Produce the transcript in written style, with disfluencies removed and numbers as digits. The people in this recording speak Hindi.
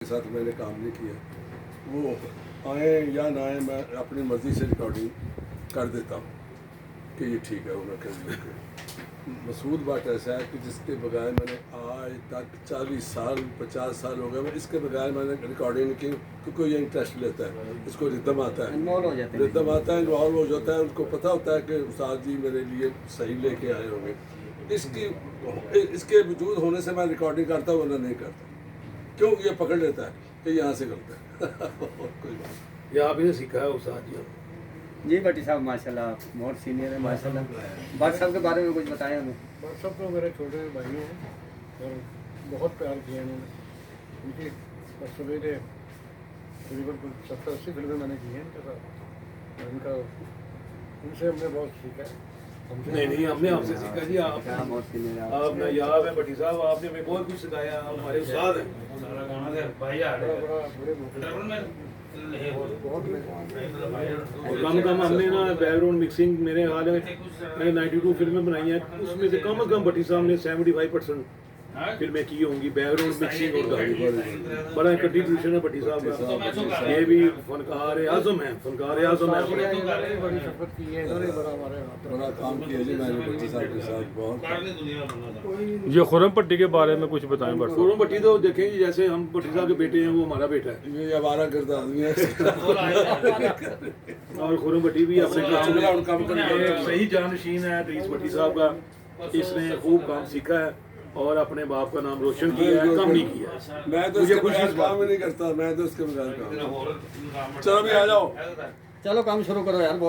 के साथ मैंने काम नहीं किया, वो आए या ना आए, मैं अपनी मर्ज़ी से रिकॉर्डिंग कर देता हूँ कि ये ठीक है। उन्होंने कह दिया मसूद भट्ट ऐसा है कि जिसके बगैर मैंने आज तक 40 साल 50 साल हो गए, मैं इसके बगैर मैंने रिकॉर्डिंग नहीं की, क्योंकि ये इंटरेस्ट लेता है, इसको रिदम आता है, रिदम आता है, इन्वॉल्व हो जाता है, उनको पता होता है कि उस्ताद जी मेरे लिए सही लेके आए होंगे। इसके वजूद होने से मैं रिकॉर्डिंग करता हूँ, वरना नहीं करता। क्यों? ये पकड़ लेता है कि यहाँ से गलत है। और कोई बात ये आप ही ने सीखा है उस्ताद जी? जी भट्टी साहब माशाल्लाह बहुत सीनियर है माशाल्लाह। भट्ट साहब के बारे में कुछ बताएं हमें। भट्ट साहब तो मेरे छोटे भाइयों हैं और बहुत प्यार किया इन्होंने। उनकी सवेरे तकरीबन 70-80 फिल्में मैंने की हैं इनके साथ। इनका उनसे हमने बहुत सीखा है। नहीं हमने आपसे सीखा जी। आप बहुत सीनियर है आप नायाब है भट्टी साहब, आपने हमें बहुत कुछ सिखाया। आप हमारे उस्ताद हैं। और कम हमने ना बैकग्राउंड मिक्सिंग, मेरे हाल में मैंने 92 फिल्में बनाई हैं, उसमें से कम भट्टी साहब ने 75% फिल्में की होंगी बैकग्राउंड मिक्सिंग और गाड़ी। बड़ा कंट्रीब्यूशन है भट्टी साहब का। ये भी फनकार आजम है, फनकार आजम है अपने। बड़ी शफकत की है इन्होंने, बड़ा हमारे बड़ा काम किया जी मैंने भट्टी साहब के साथ बहुत। ये खुरम पट्टी के बारे में कुछ बताएं बस। खुरम भट्टी तो देखें जी, जैसे हम भट्टी साहब के बेटे हैं, वो हमारा बेटा है। ये आवारा गर्द आदमी है। और खुरम भट्टी भी अपने काम करने सही जानशीन है रईस भट्टी साहब का। इसने खूब काम सीखा है और अपने बाप का नाम रोशन किया है, कम नहीं किया है। मैं तो उसके बगैर काम ही नहीं करता, मैं तो उसके बगैर काम। चलो भी आ जाओ, चलो काम शुरू करो यार। बहुत